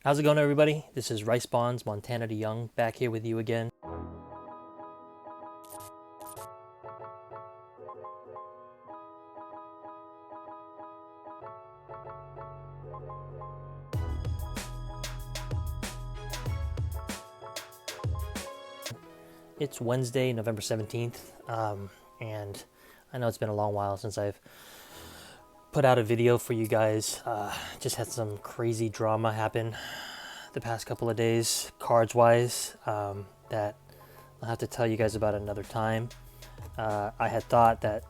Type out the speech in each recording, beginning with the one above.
How's it going, everybody? This is Rice Bonds, Montana to Young, back here with you again. It's Wednesday, November 17th, and I know it's been a long while since I've put out a video for you guys. Just had some crazy drama happen the past couple of days, cards-wise, that I'll have to tell you guys about another time. I had thought that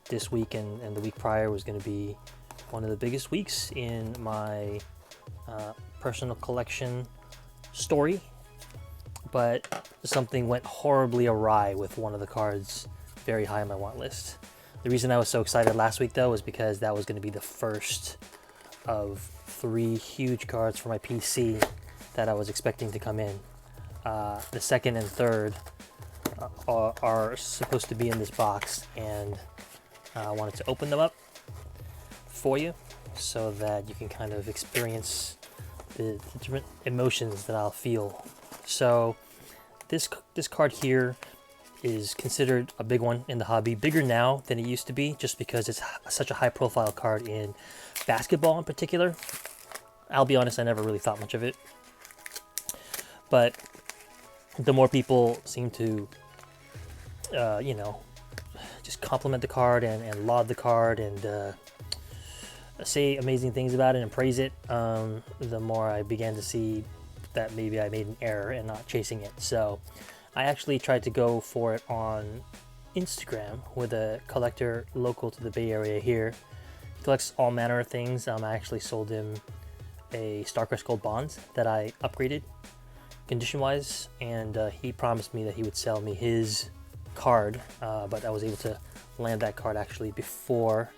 this week and the week prior was going to be one of the biggest weeks in my personal collection story, but something went horribly awry with one of the cards very high on my want list. The reason I was so excited last week, though, was because that was going to be the first of 3 huge cards for my PC that I was expecting to come in. The second and third are supposed to be in this box, and I wanted to open them up for you so that you can kind of experience the different emotions that I'll feel. So this card here is considered a big one in the hobby, bigger now than it used to be, just because it's such a high profile card in basketball in particular. I'll be honest, I never really thought much of it, but the more people seem to just compliment the card and laud the card and say amazing things about it and praise it, the more I began to see that maybe I made an error in not chasing it. So I actually tried to go for it on Instagram with a collector local to the Bay Area here. He collects all manner of things. I actually sold him a Starcrest Gold Bonds that I upgraded condition-wise, and he promised me that he would sell me his card, but I was able to land that card actually before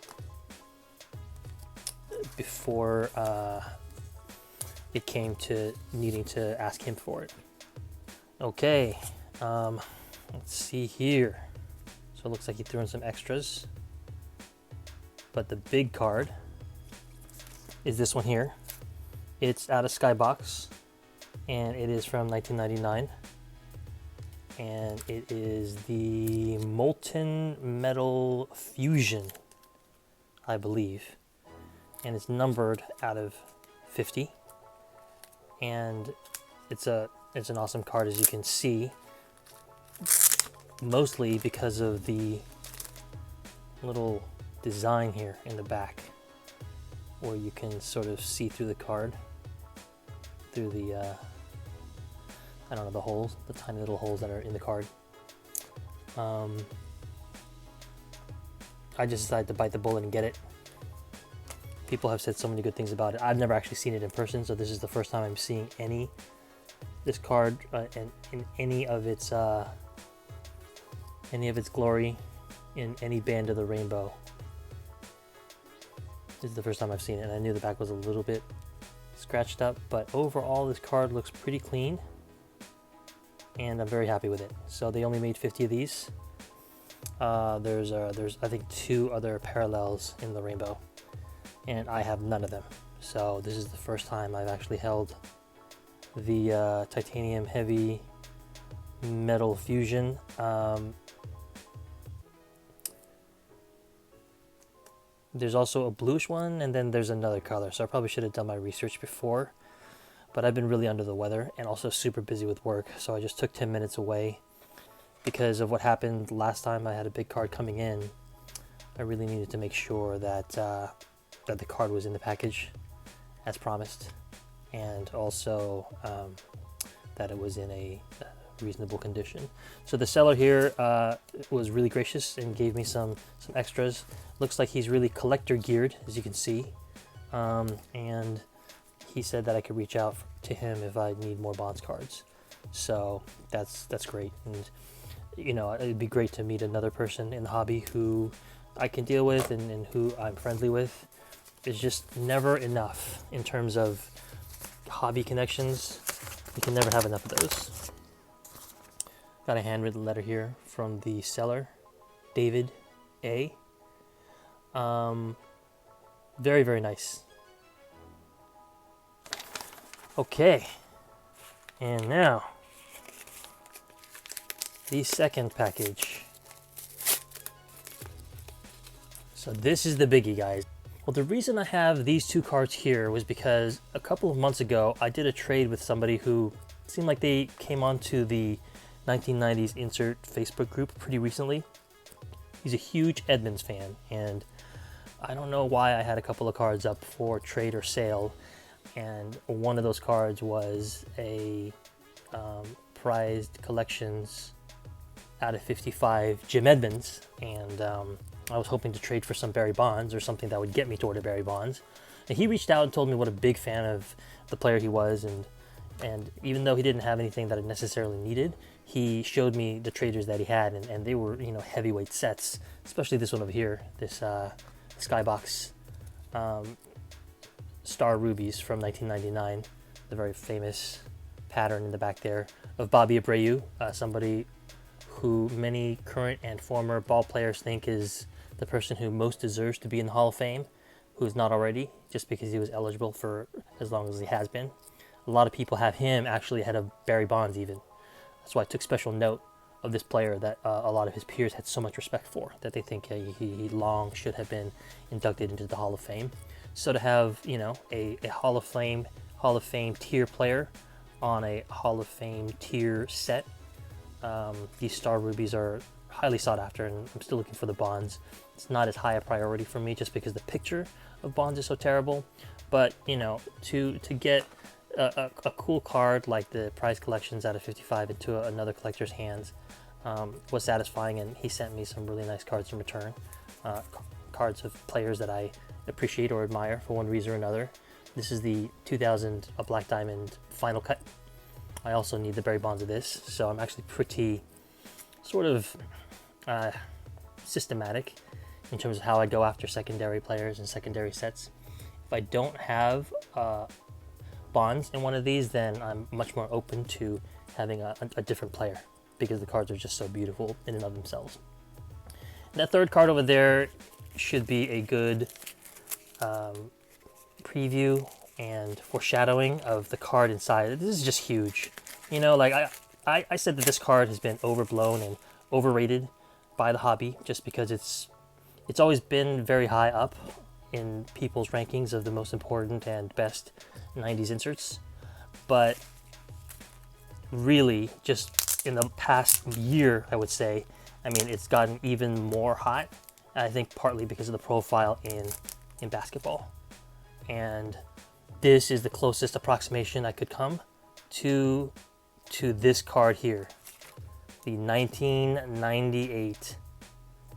it came to needing to ask him for it. Okay, let's see here. So it looks like he threw in some extras, but the big card is this one here. It's out of Skybox, and it is from 1999, and it is the Molten Metal Fusion, I believe, and it's numbered out of 50, and it's an awesome card, as you can see, mostly because of the little design here in the back, where you can sort of see through the card through the I don't know, the holes, the tiny little holes that are in the card. I just decided to bite the bullet and get it. People have said so many good things about it. I've never actually seen it in person, so this is the first time I'm seeing this card in any of its glory, in any band of the rainbow. This is the first time I've seen it, and I knew the back was a little bit scratched up, but overall this card looks pretty clean, and I'm very happy with it. So they only made 50 of these. There's I think 2 other parallels in the rainbow, and I have none of them. So this is the first time I've actually held the titanium heavy metal fusion. There's also a bluish one, and then there's another color, so I probably should have done my research before, but I've been really under the weather and also super busy with work, so I just took 10 minutes away because of what happened last time I had a big card coming in. I really needed to make sure that that the card was in the package as promised, and also that it was in a reasonable condition. So the seller here was really gracious and gave me some extras. Looks like he's really collector geared, as you can see, and he said that I could reach out to him if I need more Bonds cards. So that's great, and you know, it'd be great to meet another person in the hobby who I can deal with and who I'm friendly with. It's just never enough in terms of hobby connections. You can never have enough of those. Got a handwritten letter here from the seller, David A. Very, very nice. Okay, and now the second package. So this is the biggie, guys. Well, the reason I have these two cards here was because a couple of months ago, I did a trade with somebody who seemed like they came onto the 1990s Insert Facebook group pretty recently. He's a huge Edmonds fan, and I don't know why I had a couple of cards up for trade or sale, and one of those cards was a prized collections out of 55 Jim Edmonds, and I was hoping to trade for some Barry Bonds or something that would get me toward a Barry Bonds. And he reached out and told me what a big fan of the player he was, and even though he didn't have anything that I necessarily needed, he showed me the traders that he had, and they were, you know, heavyweight sets, especially this one over here, this Skybox Star Rubies from 1999, the very famous pattern in the back there of Bobby Abreu, somebody who many current and former ball players think is the person who most deserves to be in the Hall of Fame, who's not already, just because he was eligible for as long as he has been. A lot of people have him actually ahead of Barry Bonds even. That's why I took special note of this player that a lot of his peers had so much respect for, that they think he long should have been inducted into the Hall of Fame. So to have, you know, a Hall of Fame tier player on a Hall of Fame tier set, these Star Rubies are highly sought after, and I'm still looking for the Bonds. It's not as high a priority for me just because the picture of Bonds is so terrible, but you know, to get a cool card like the prize collections out of 55 into another collector's hands was satisfying, and he sent me some really nice cards in return, cards of players that I appreciate or admire for one reason or another. This is the 2000 Black Diamond final cut. I also need the Barry Bonds of this, so I'm actually pretty sort of systematic in terms of how I go after secondary players and secondary sets. If I don't have Bonds in one of these, then I'm much more open to having a different player because the cards are just so beautiful in and of themselves. That third card over there should be a good preview and foreshadowing of the card inside. This is just huge. You know, like I said that this card has been overblown and overrated by the hobby just because it's always been very high up in people's rankings of the most important and best 90s inserts. But really, just in the past year, I would say, I mean, it's gotten even more hot. I think partly because of the profile in basketball. And this is the closest approximation I could come to this card here. The 1998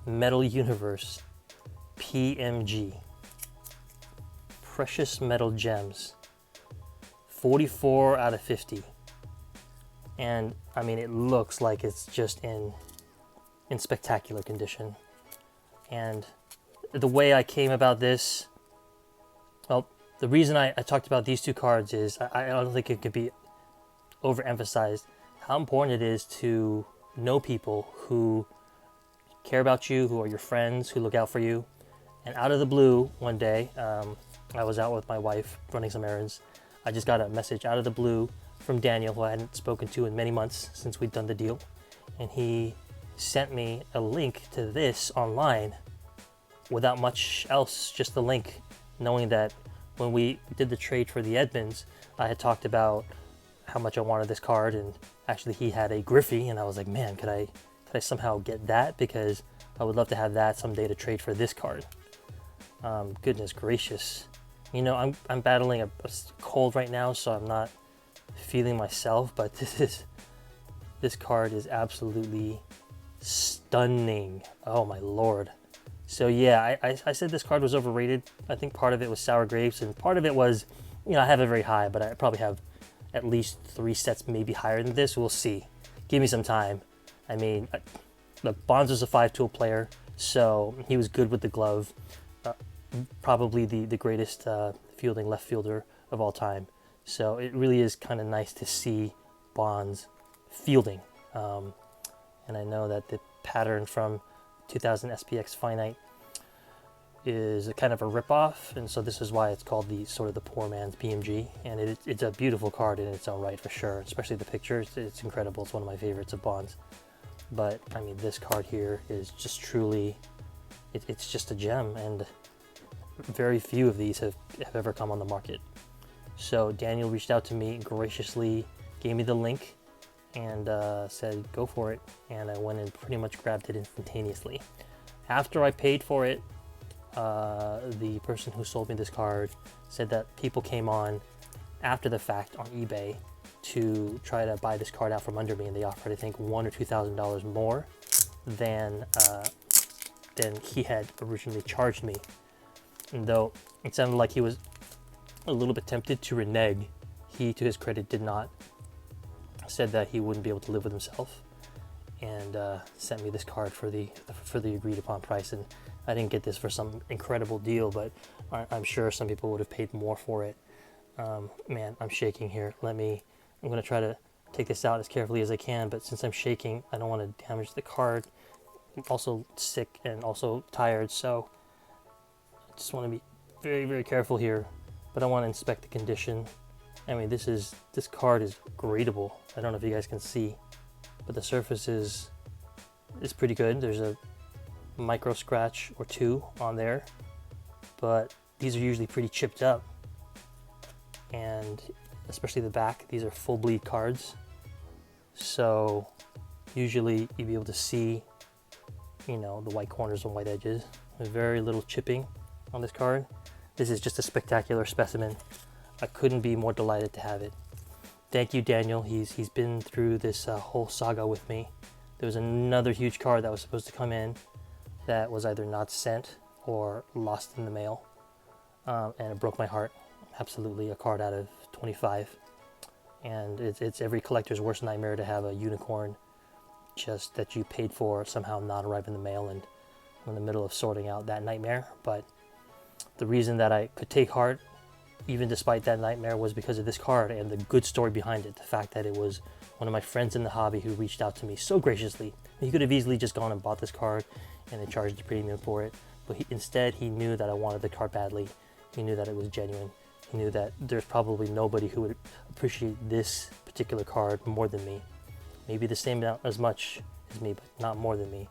Metal Universe PMG. Precious Metal Gems. 44 out of 50. And I mean, it looks like it's just in spectacular condition. And the way I came about this, well, the reason I talked about these two cards is I don't think it could be overemphasized how important it is to know people who care about you, who are your friends, who look out for you. And out of the blue, one day, I was out with my wife running some errands. I just got a message out of the blue from Daniel, who I hadn't spoken to in many months since we'd done the deal. And he sent me a link to this online without much else, just the link, knowing that when we did the trade for the Edmonds, I had talked about how much I wanted this card, and actually he had a Griffey, and I was like, man, could I somehow get that? Because I would love to have that someday to trade for this card. Goodness gracious. You know, I'm battling a cold right now, so I'm not feeling myself, but this card is absolutely stunning. Oh my lord. So yeah, I said this card was overrated. I think part of it was sour grapes, and part of it was, you know, I have it very high, but I probably have at least 3 sets maybe higher than this. We'll see. Give me some time. I mean, look, Bonds was a 5-tool player, so he was good with the glove. Probably the greatest fielding left fielder of all time. So it really is kind of nice to see Bonds fielding. And I know that the pattern from 2000 SPX Finite is a kind of a ripoff, and so this is why it's called the sort of the poor man's PMG. And it's a beautiful card in its own right for sure, especially the pictures. It's incredible. It's one of my favorites of Bonds. But I mean, this card here is just truly, it's just a gem, and very few of these have ever come on the market. So Daniel reached out to me, graciously gave me the link, and said go for it, and I went and pretty much grabbed it instantaneously. After I paid for it, the person who sold me this card said that people came on after the fact on eBay to try to buy this card out from under me, and they offered, I think, $1,000 or $2,000 more than he had originally charged me. And though it sounded like he was a little bit tempted to renege, he, to his credit, did not. Said that he wouldn't be able to live with himself, and sent me this card for the agreed upon price. And I didn't get this for some incredible deal, but I'm sure some people would have paid more for it. Man, I'm shaking here. I'm going to try to take this out as carefully as I can, but since I'm shaking, I don't want to damage the card. I'm also sick and also tired, so I just want to be very, very careful here. But I want to inspect the condition. I mean, this card is gradable. I don't know if you guys can see, but the surface is pretty good. There's a micro scratch or two on there, but these are usually pretty chipped up, and especially the back, these are full bleed cards, so usually you'd be able to see, you know, the white corners and white edges. There's very little chipping on this card. This is just a spectacular specimen. I couldn't be more delighted to have it. Thank you, Daniel. He's been through this whole saga with me. There was another huge card that was supposed to come in that was either not sent or lost in the mail, and it broke my heart. Absolutely, a card out of 25, and it's every collector's worst nightmare to have a unicorn just that you paid for somehow not arrive in the mail, and I'm in the middle of sorting out that nightmare. But the reason that I could take heart even despite that nightmare was because of this card and the good story behind it. The fact that it was one of my friends in the hobby who reached out to me so graciously. He could have easily just gone and bought this card and then charged a premium for it, but instead he knew that I wanted the card badly. He knew that it was genuine. He knew that there's probably nobody who would appreciate this particular card more than me. Maybe the same amount as much as me, but not more than me.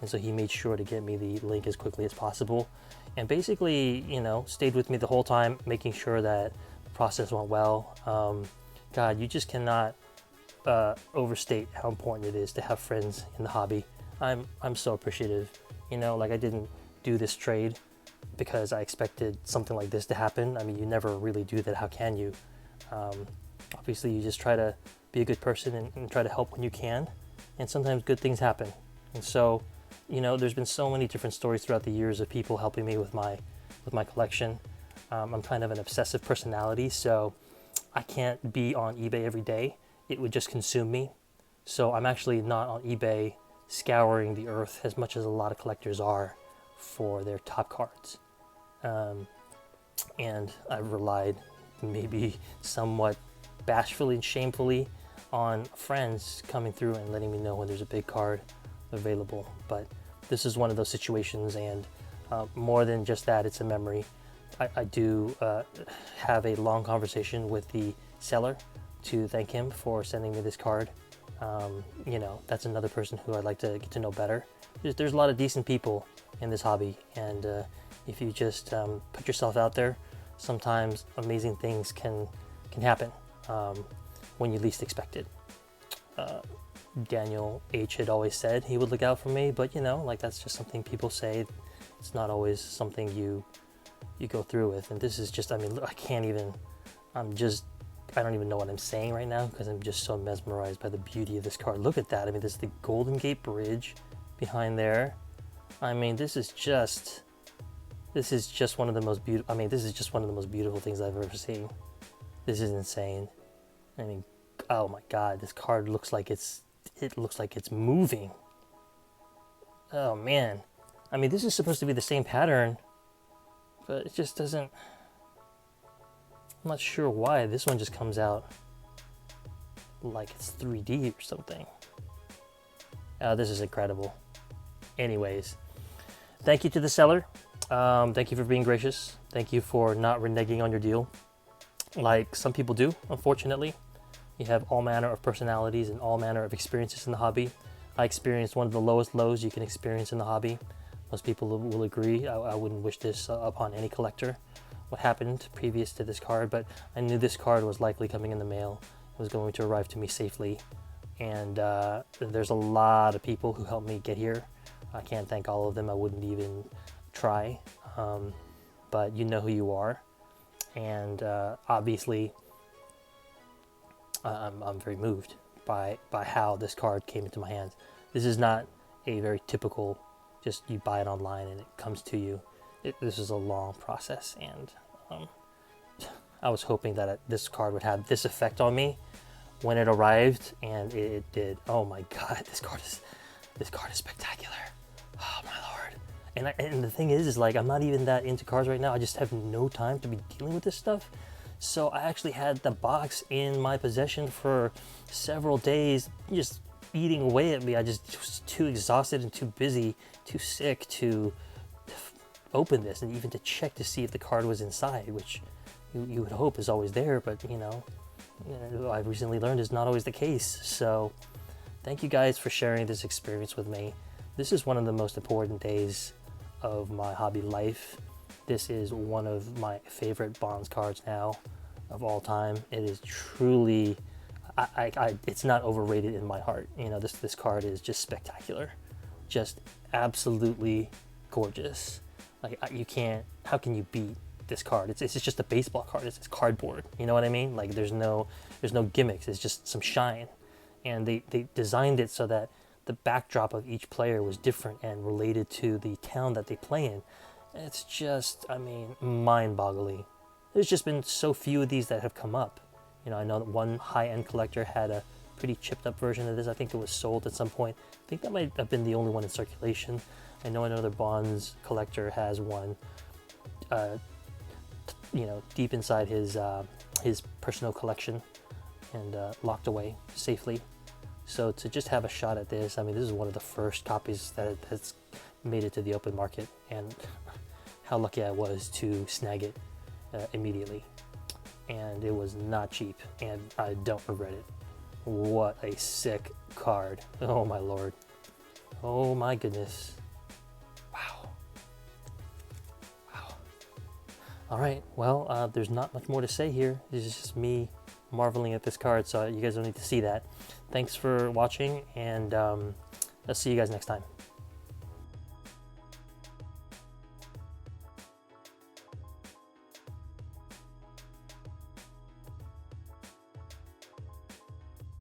And so he made sure to get me the link as quickly as possible, and basically, you know, stayed with me the whole time, making sure that the process went well. God, you just cannot overstate how important it is to have friends in the hobby. I'm so appreciative. You know, like, I didn't do this trade because I expected something like this to happen. I mean, you never really do that. How can you? Obviously, you just try to be a good person and try to help when you can. And sometimes good things happen. And so, you know, there's been so many different stories throughout the years of people helping me with my collection. I'm kind of an obsessive personality, so I can't be on eBay every day. It would just consume me. So I'm actually not on eBay scouring the earth as much as a lot of collectors are for their top cards. And I've relied, maybe somewhat bashfully and shamefully, on friends coming through and letting me know when there's a big card available. But this is one of those situations, and more than just that, it's a memory. I do have a long conversation with the seller to thank him for sending me this card. You know, that's another person who I'd like to get to know better. There's a lot of decent people in this hobby, and if you just put yourself out there, sometimes amazing things can happen when you least expect it. Daniel H. had always said he would look out for me, but you know, like, that's just something people say. It's not always something you go through with. And this is just, I mean, I don't even know what I'm saying right now because I'm just so mesmerized by the beauty of this card. Look at that. I mean, this is the Golden Gate Bridge behind there. I mean, this is just one of the most beautiful, this is just one of the most beautiful things I've ever seen. This is insane. I mean, oh my God, this card looks like it's moving. Oh man. I mean, this is supposed to be the same pattern, but it just doesn't. I'm not sure why this one just comes out like it's 3D or something. Oh, this is incredible. Anyways, thank you to the seller. Thank you for being gracious. Thank you for not reneging on your deal, like some people do, unfortunately. You have all manner of personalities and all manner of experiences in the hobby. I experienced one of the lowest lows you can experience in the hobby. Most people will agree. I wouldn't wish this upon any collector, what happened previous to this card, but I knew this card was likely coming in the mail. It was going to arrive to me safely. And there's a lot of people who helped me get here. I can't thank all of them. I wouldn't even try. But you know who you are. And obviously, I'm very moved by how this card came into my hands. This is not a very typical, just you buy it online and it comes to you. This is a long process, and I was hoping that this card would have this effect on me when it arrived, and it did. Oh my God, this card is spectacular. Oh my Lord. And the thing is like, I'm not even that into cards right now. I just have no time to be dealing with this stuff. So I actually had the box in my possession for several days, just eating away at me. I just was too exhausted and too busy, too sick to open this and even to check to see if the card was inside, which you would hope is always there, but you know, I've recently learned is not always the case. So thank you guys for sharing this experience with me. This is one of the most important days of my hobby life. This is one of my favorite Bonds cards now of all time. It is truly, it's not overrated in my heart. You know, this card is just spectacular, just absolutely gorgeous. Like how can you beat this card? It's just a baseball card. It's cardboard. You know what I mean? Like there's no gimmicks. It's just some shine, and they designed it so that the backdrop of each player was different and related to the town that they play in. It's just, I mean, mind-boggling. There's just been so few of these that have come up. You know, I know that one high-end collector had a pretty chipped-up version of this. I think it was sold at some point. I think that might have been the only one in circulation. I know another Bonds collector has one, you know, deep inside his personal collection and locked away safely. So to just have a shot at this, I mean, this is one of the first copies that has made it to the open market, and how lucky I was to snag it immediately. And it was not cheap, and I don't regret it. What a sick card. Oh my Lord. Oh my goodness. Wow. Wow. All right, well, there's not much more to say here. This is just me marveling at this card, so you guys don't need to see that. Thanks for watching, and I'll see you guys next time.